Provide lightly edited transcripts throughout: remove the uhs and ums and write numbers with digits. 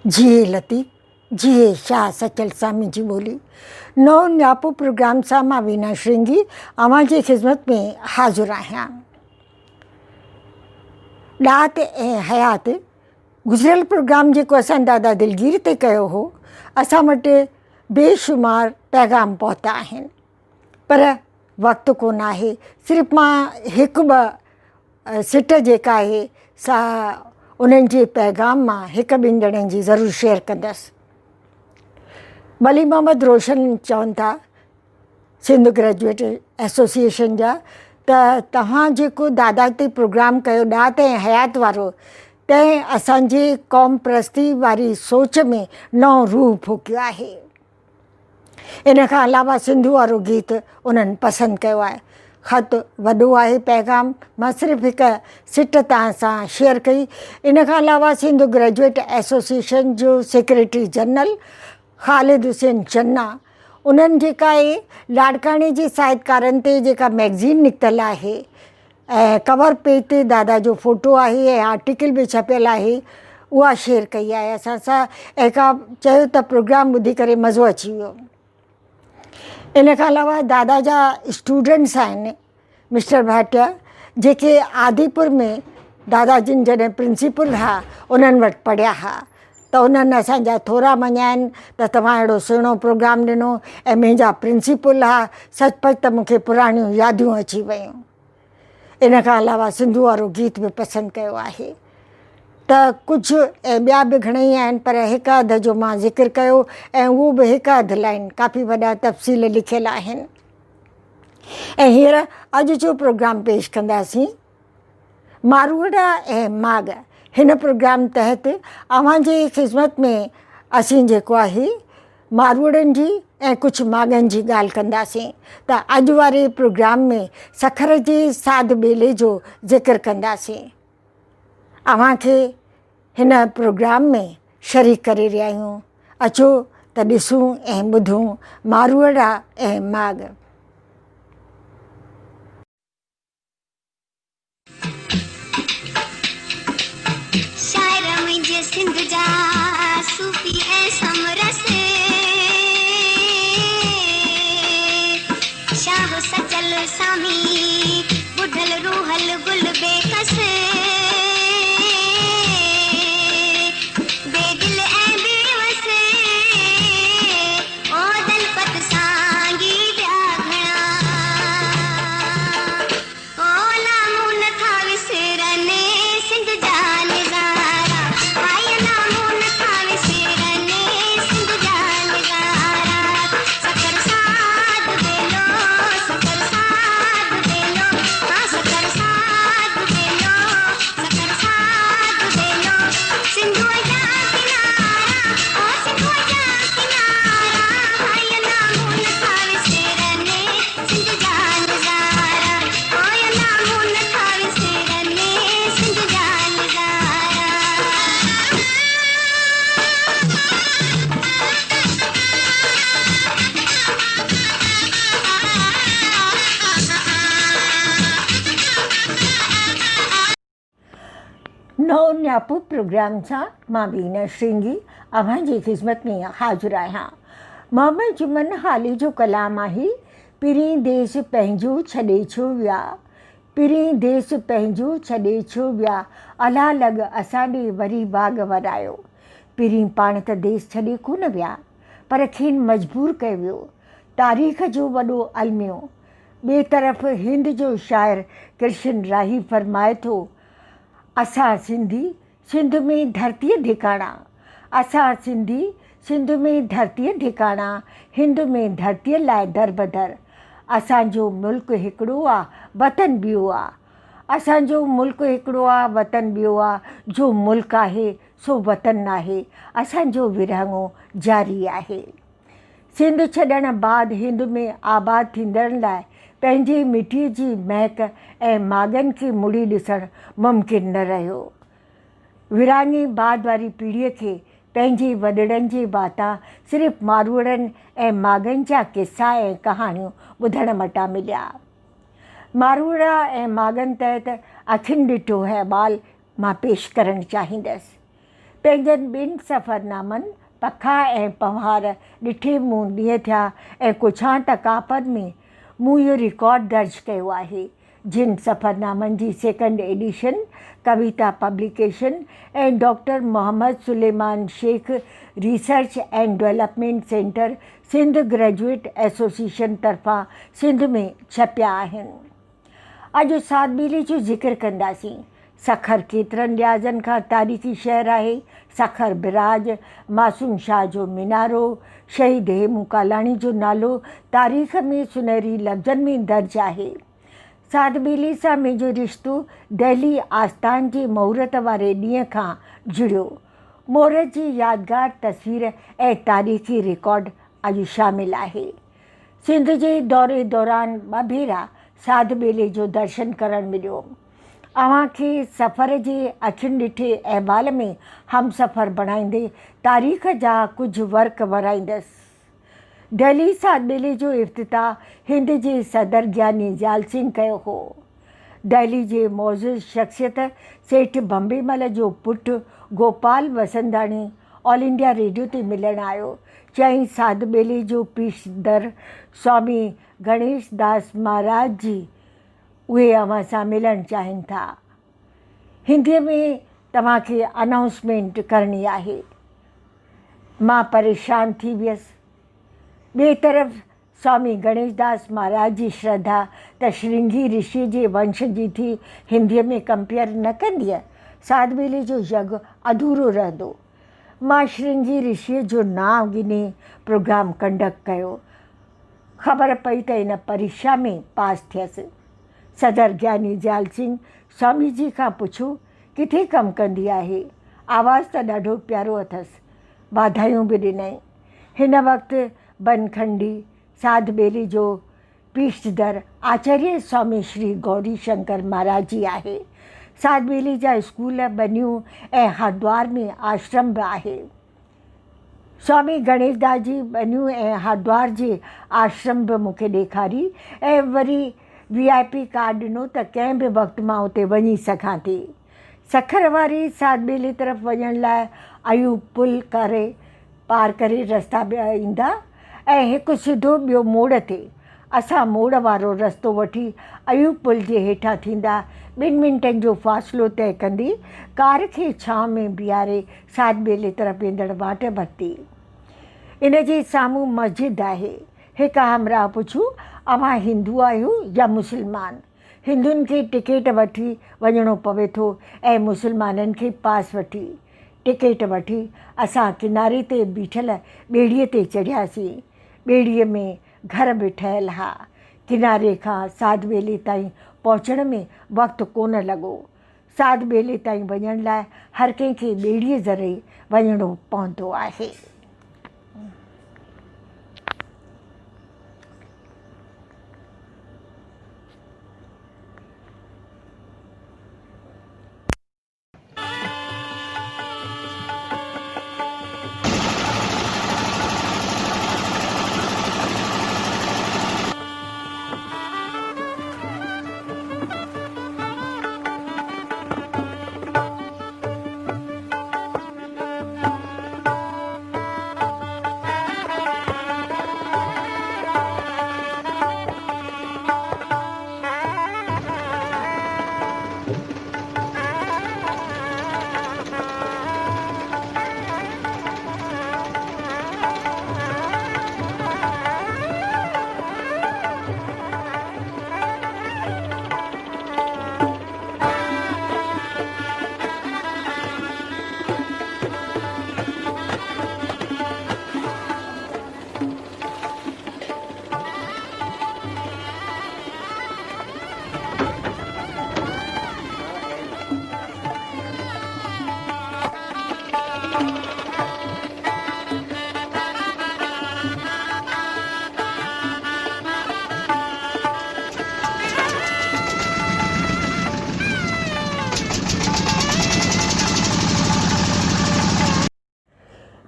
जी लतीफ़ जी शाह सचल सामी जी ॿोली नओं न्यापो प्रोग्राम सां मां वीना श्रृंगी अव्हां जी ख़िदमत में हाज़िर आहियां। ॾात ऐं हयात गुज़िरियल प्रोग्राम जेको असां दादा दिलगीर ते कयो हो, असां वटि बेशुमार पैगाम पहुता आहिनि, पर वक़्तु कोन आहे। सिर्फ़ु मां हिकु ॿ सिट जेका आहे सा उन्हनि जे पैगाम मां हिकु ॿिनि ॼणनि जी ज़रूरु शेयर कंदसि। वली मोहम्मद रोशन चवनि था, सिंध ग्रेजुएट एसोसिएशन जा, त तव्हां जेको दादा ते प्रोग्राम कयो ॾात ऐं हयात वारो, तंहिं असांजे क़ौम परस्ती वारी सोच में नओं रूह फूकियो आहे। इन खां अलावा सिंधू वारो गीत उन्हनि पसंदि कयो आहे। ख़त वॾो आहे, पैगाम मां सिर्फ़ु हिकु सिट तव्हां सां शेयर कई। इन खां अलावा सिंध ग्रेजुएट एसोसिएशन जो सेक्रेटरी जनरल ख़ालिद हुसैन चन्ना, उन्हनि जेका आहे लाड़काणे जे साहित्यकारनि ते जेका मैगज़ीन निकितल आहे ऐं कवर पेज ते दादा जो फ़ोटो आहे ऐं आर्टिकल बि छपियल आहे, उहा शेयर कई आहे असां सां। ऐं का चयो त प्रोग्राम ॿुधी करे मज़ो अची वियो। इन खां अलावा दादा जा स्टूडेंट्स आहिनि मिस्टर भाटिया, जेके आदिपुर में दादा जिन जॾहिं प्रिंसिपल हुआ उन्हनि वटि पढ़िया हुआ, त उन्हनि असांजा थोरा मञिया आहिनि त तव्हां अहिड़ो सुहिणो प्रोग्राम ॾिनो ऐं मुंहिंजा प्रिंसिपल हुआ। सचपच त मूंखे पुराणियूं यादियूं अची वियूं। इन खां अलावा सिंधू वारो गीत बि पसंदि कयो आहे। त कुझु ऐं ॿिया बि घणेई आहिनि, पर हिकु अधु जो मां ज़िक्र कयो ऐं उहो बि हिकु अधु लाइन, काफ़ी वॾा तफ़सील लिखियल आहिनि। ऐं हींअर अॼु जो प्रोग्राम पेश कंदासीं, मारूअड़ा ऐं माॻ। हिन प्रोग्राम तहत अव्हां जी ख़िदमत में असीं जेको आहे मारूअड़नि जी ऐं कुझु माॻनि जी ॻाल्हि कंदासीं। त अॼु वारे प्रोग्राम में सखर जे साध ॿेले जो ज़िक्र कंदासीं। अव्हां खे हिन प्रोग्राम में शरीक करे रहिया आहियूं। अचो त ॾिसूं ऐं ॿुधूं मारूअड़ा ऐं माॻ। सिंध जा सूफ़ी ऐं समरस, शाह सचल सामी ॿुधल रूहल गुल बेकस, बेदिल ऐं बेवस ओ दलपत सांगी ॿिया घणा, ओ नामूं नथा विसरनि सिंध जा नज़ारा, हाय नामूं नथा विसरनि सिंध जा नज़ारा। सकर साध बेलो, सकर साध बेलो, हाँ सकर साध बेलो, सकर साध बेलो, सिंधुअ जा किनारा, ओ सिंधुअ जा किनारा, हाय नामूं नथा विसरनि सिंध जा नज़ारा, हाय नामूं नथा विसरनि सिंध जा नज़ारा। नओं न्यापो प्रोग्राम सां मां वीना श्रृंगी अव्हां जी ख़िदमत में हाज़िर आहियां। मोहम्मद जुमन हाली जो कलाम आहे, पिरीं देश पंहिंजो छॾे छो विया, पिरीं देश पंहिंजो छॾे छो विया, अला लॻ असां ॾे वरी बाग़ वरायो। पिरीं पाण त देश छॾे कोन विया, पर खेनि मजबूर कयो वियो। तारीख़ जो वॾो अलमियो। ॿिए तरफ़ हिंद जो शाइर कृष्ण राही फरमाए थो, असां सिंधी सिंध में धरतीअ ठिकाणा, असां सिंधी सिंध में धरतीअ ठिकाणा, हिंद में धरतीअ लाइ दर बदर। असांजो मुल्क हिकिड़ो आहे, वतन ॿियो आहे, असांजो मुल्क हिकिड़ो आहे, वतन ॿियो आहे। जो मुल्क आहे सो वतन आहे, असांजो विरहाङो जारी आहे। सिंध छॾण बाद हिंद में आबाद थींदड़ लाइ पंहिंजे मिटीअ जी महक ऐं माॻनि खे मुड़ी ॾिसणु मुमकिन न रहियो। विरहाङे बाद वारी पीढ़ीअ खे पंहिंजे वॾड़नि जे बाता सिर्फ़ु मारूअड़नि ऐं माॻनि जा किस्सा ऐं कहाणियूं ॿुधण मटा मिलिया। मारूअड़ा ऐं माॻनि तहत अखियुनि ॾिठो है ॿाल मां पेश करणु चाहींदसि। पंहिंजनि ॿिनि सफ़रनामनि पखा ऐं पहाड़ ॾिठे मूं ॾींहं थिया ऐं कुझां तकापनि में मूं इहो रिकॉर्ड दर्ज कयो आहे। जिन सफ़रनामनि जी सेकंड एडिशन कविता पब्लिकेशन ऐं doctor Mohammad Suleman Sheikh research and development centre Sindh graduate association तरफ़ां सिंध में छपिया आहिनि। अॼु सात ॿेली जो ज़िक्र कंदासीं। सखर केतिरनि लिहाज़नि खां तारीख़ी शहर आहे। सखर बिराज मासूम शाह जो मीनारो, शहीद हेमू कालाणी जो नालो तारीख़ में सुनहरी लफ़्ज़नि में दर्ज आहे। सात ॿेली सां मुंहिंजो रिश्तो दिल्ली आस्थान जे महूरत वारे ॾींहं खां जुड़ियो। महूरत जी यादगार तस्वीर ऐं तारीख़ी रिकॉर्ड अॼु शामिलु आहे। सिंध जे दौरे दौरान 2 भेरा सात ॿेले जो दर्शन करणु मिलियो। अव्हांखे सफ़र जे अखियुनि ॾिठे अहवाल में हम सफ़र बणाईंदे तारीख़ जा कुझु वर्क वराईंदसि। दिल्ली सात ॿेले जो इफ़्तिताह हिंद जे सदर ज्ञानी ज़याल सिंह कयो हो। दिल्ली जे मौजूद शख़्सियत सेठ बम्बेमल जो पुटु गोपाल वसंदाणी ऑल इंडिया रेडियो ते मिलणु आयो। चईं सात ॿेले जो पीशदर स्वामी गणेश दास महाराज जी उहे अव्हां सां मिलणु चाहिनि था। हिंदीअ में तव्हांखे अनाउंसमेंट करणी आहे। मां परेशान थी वियसि। ॿिए तरफ़ स्वामी गणेश दास महाराज जी श्रद्धा त श्रृंगी ऋषि जे वंश जी थी हिंदीअ में कंपेयर न कंदीअ। सात ॿेले जो यज्ञ अधूरो रहंदो। मां श्रृंगी ऋषिअ जो नाव गिने प्रोग्राम कंडक्ट कयो। ख़बर पई त इन परीक्षा में पास थियसि। सदर ज्ञानी ज़याल सिंह स्वामी जी खां पुछो किथे कमु कंदी आहे। आवाज़ त ॾाढो प्यारो अथसि। वाधायूं बि ॾिनई। हिन वक़्तु बनखंडी सात ॿेले जो पीशदर आचार्य स्वामी श्री गौरी शंकर महाराज जी आहे। सात ॿेले जा स्कूल बनियूं ऐं हरिद्वार में आश्रम बि आहे। स्वामी गणेश दास जी बनियूं ऐं हरिद्वार जे आश्रम बि मूंखे ॾेखारी ऐं वरी VIP कार्ड ॾिनो त कंहिं बि वक़्तु मां उते वञी सघां थी। सखर वारी सात ॿेले तरफ़ वञण लाइ अयूब पुल पार करे रस्ता ॿिया ईंदा ऐं हिकु सिधो ॿियो मोड़ ते असां मोड़ वारो रस्तो वठी अयूब पुल जे हेठां थींदा 2 मिंटनि जो फ़ासिलो तइ कंदी कार खे छांव में बीहारे सात ॿेले तरफ़ वेंदड़ वाट वरिती। इन जे साम्हूं मस्जिद आहे। हिकु हमराह पुछो अव्हां हिंदू आहियो या मुस्लमान। हिंदुनि खे टिकट वठी वञिणो पवे थो ऐं मुस्लमाननि खे पास वठी। टिकट वठी असां किनारे ते बीठल ॿेड़ीअ ते चढ़ियासीं। ॿेड़ीअ में घर बि ठहियलु हा। किनारे खां सात ॿेले ताईं पहुचण में वक़्तु कोन लॻो। सात ॿेले ताईं वञण लाइ हर कंहिंखे ॿेड़ीअ ज़रिए वञिणो पवंदो आहे।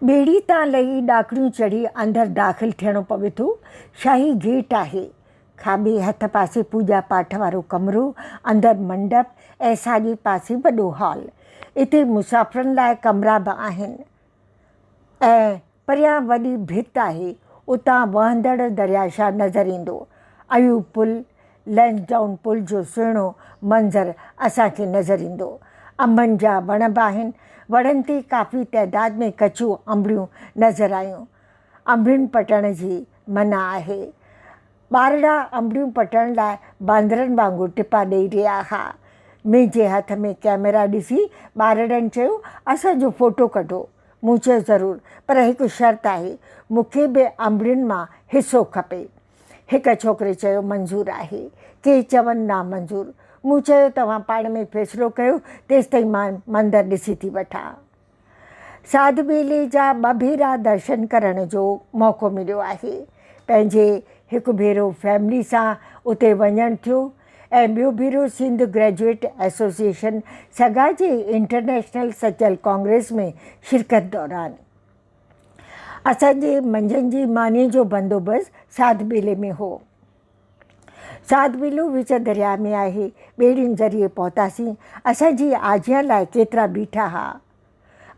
ॿेड़ी तां लही ॾाकड़ियूं चढ़ी अंदरि दाख़िल थियणो पवे थो। शाही गेट आहे। खाॿे हथ पासे पूॼा पाठ वारो कमरो, अंदरि मंडप ऐं साॼे पासे वॾो हॉल। इते मुसाफ़िरनि लाइ कमरा बि आहिनि ऐं परियां वॾी भित आहे, उतां वहंदड़ दरियाशाह नज़र ईंदो। अयूब पुल, लैंसडाउन पुल जो सुहिणो मंज़र असांखे नज़र ईंदो। अंबनि जा वण बि आहिनि, वणनि ते काफ़ी तइदाद में कचियूं अंबड़ियूं नज़र आयूं। अंबड़ियुनि पटण जी मना आहे। ॿारड़ा अंबड़ियूं पटण लाइ बांदरनि वांगुरु टिपा ॾेई रहिया हुआ। मुंहिंजे हथ में कैमरा ॾिसी ॿारड़नि चयो, असांजो फ़ोटो कढो। मूं चयो ज़रूरु, पर हिकु शर्त आहे, मूंखे बि अंबड़ियुनि मां हिसो खपे। हिकु छोकिरे चयो, मंज़ूरु आहे। के चवनि नामंज़ूरु। मूं चयो, तव्हां पाण में फ़ैसिलो कयो, तेसिताईं मां मंदरु ॾिसी थी वठां। साध बेले जा 2 भेरा दर्शन करण जो मौक़ो मिलियो आहे। पंहिंजे हिकु भेरो फैमिली सां उते वञणु थियो ऐं ॿियो भेरो सिंध ग्रेजुएट एसोसिएशन सगा जे इंटरनेशनल सचल कांग्रेस में शिरकत दौरान। असांजे मंझंदि जी मानीअ जो बंदोबस्तु साध बेले में हो। साध बेलो विच दरिया में आहे। ॿेड़ियुनि ज़रिए पहुतासीं। असांजी आजियां लाइ केतिरा बीठा हुआ।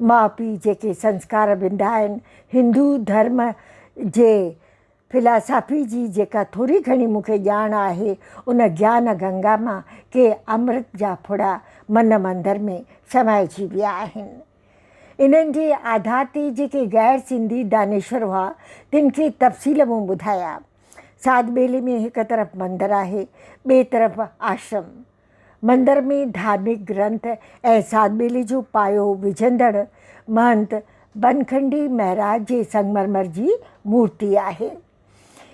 माउ पीउ जेके संस्कार विंधा आहिनि, हिंदू धर्म जे फिलासफ़ी जी जेका थोरी घणी मूंखे ॼाण आहे, उन ज्ञान गंगा मां के अमृत जा फुड़ा मन मंदर में समाइजी विया आहिनि। इन्हनि जे आधार ते जेके गैर सिंधी दानेश्वर हुआ, तिन खे तफ़सील मूं ॿुधाया। साध बेले में हिकु तरफ़ मंदरु आहे, ॿिए तरफ़ आश्रम। मंदर में धार्मिक ग्रंथ ऐं साध बेले जो पायो विझंदड़ महंत बनखंडी महाराज जे संगमरमर जी मूर्ति आहे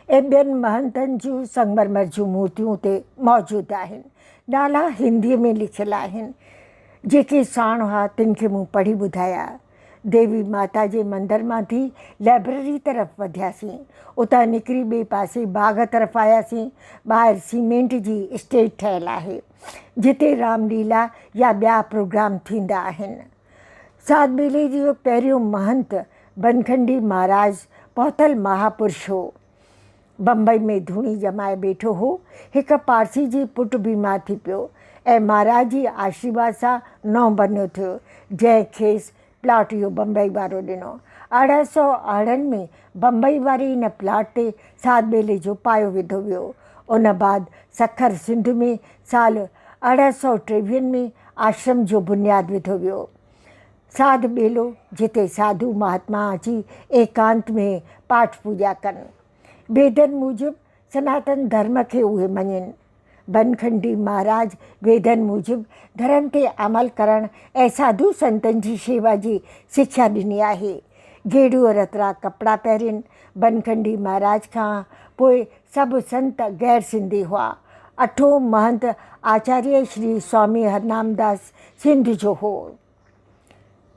ऐं ॿियनि महंतनि जूं संगमरमर जूं मूर्तियूं उते मौजूदु आहिनि। नाला हिंदीअ में लिखियलु आहिनि। जेके साण हुआ तिन खे मूं पढ़ी ॿुधाया। देवी माता जे मंदर मां थी लाइब्रेरी तरफ़ वधियासीं। उतां निकिरी ॿिए पासे बाग़ तरफ़ आयासीं। ॿाहिरि सीमेंट जी स्टेज ठहियलु आहे, जिते रामलीला या ॿिया प्रोग्राम थींदा आहिनि। साध बेले जो पहिरियों महंत बनखंडी महाराज पहुतल महापुरुष हो। बम्बई में धूणी जमाए वेठो हो। हिकु पारसी जी पुटु बीमार थी पियो ऐं महाराज जी आशीर्वाद सां नओं बनियो थियो, जंहिं खेसि प्लाट इहो बम्बई वारो ॾिनो। 1868 में बम्बई वारे इन प्लाट ते साध बेले जो पायो विधो वियो। उन बाद सखर सिंध में साल 1853 में आश्रम जो बुनियादु विधो वियो। साध बेलो, जिते साधु महात्मा अची एकांत में पाठ पूॼा कनि। वेदनि मूजिबि सनातन धर्म खे उहे मञनि। बनखंडी महाराज वेदनि मूजिबि धर्म ते अमल करणु ऐं साधु संतनि जी शेवा जी सिख्या ॾिनी आहे। गेड़ू रतरा कपिड़ा पहिरियनि। बनखंडी महाराज खां पोइ सभु संत गैर सिंधी हुआ। 8हों महंत आचार्य श्री स्वामी हरनामदास सिंध जो हो।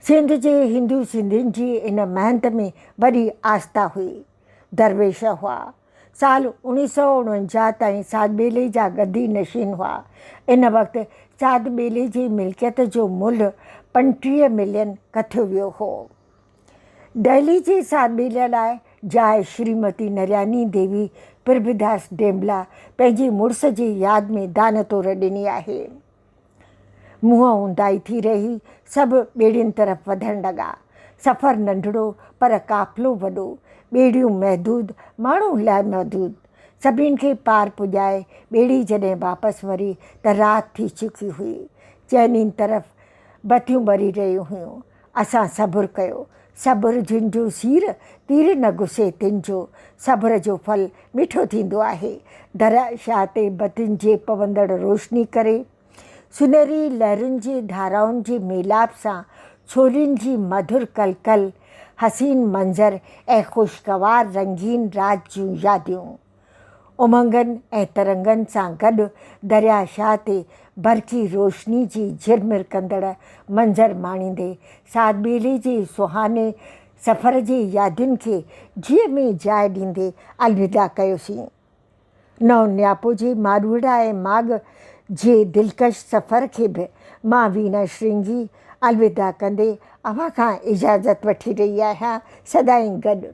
सिंध जे हिंदू सिंधियुनि जी इन महंत में वॾी आस्था हुई। दरवेश हुआ। साल 1949 ताईं साध बेले जा गद्दी नशीन हुआ। इन वक़्तु साध बेले जी मिल्कियत जो मुल्ह 35 मिलियन कथियो वियो हो। दिल्ली जे साध बेले लाइ जाइ श्रीमती नरयानी देवी प्रभुदास डेमला पंहिंजे मुड़ुस जी यादि में दान तौर ॾिनी आहे। मुंहं ऊंदाई थी रही सभु ॿेड़ियुनि तरफ़ वधणु लॻा। सफ़र नंढड़ो पर काफ़िलो वॾो। ॿेड़ियूं महदूद, माण्हू लामहदूद। सभिनीनि खे पार पुॼाए ॿेड़ी जॾहिं वापसि वरी त राति थी चुकी हुई। चइनी तरफ़ बतियूं ॿरी रहियूं हुयूं। असां सब्र कयो। सब्र जिन जो सीर तीर न घुसे तिन जो। सब्र जो फल मिठो थींदो आहे। दरियाशाह ते बतियुनि जे पवंदड़ रोशनी करे, सुनहरी लहरुनि जे धाराउनि जे मेलाप सां छोलियुनि जी मधुर कलकल, हसीन मंज़र ऐं ख़ुशगवार रंगीन रात जूं यादियूं। उमंगनि ऐं तरंगनि सां गॾु दरियाशाह ते बरक़ी रोशनी जी झिरमिर कंदड़ मंज़र माणींदे साध बेले जे सुहाने सफ़र जे यादियुनि खे जीअ में जाइ ॾींदे अलविदा कयोसीं। नओं न्यापो जे मारूड़ा ऐं माॻ जे दिलकश सफ़र खे बि मां वीना श्रृंगी अलविदा कंदे अव्हां खां इजाज़त वठी रही आहियां। सदाईं गॾु।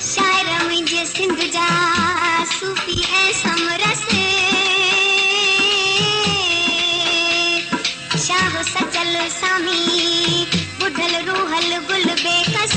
शायर मुंहिंजे सिंध जा सूफ़ी सामी बुढ़ल रूहल गुल बेकस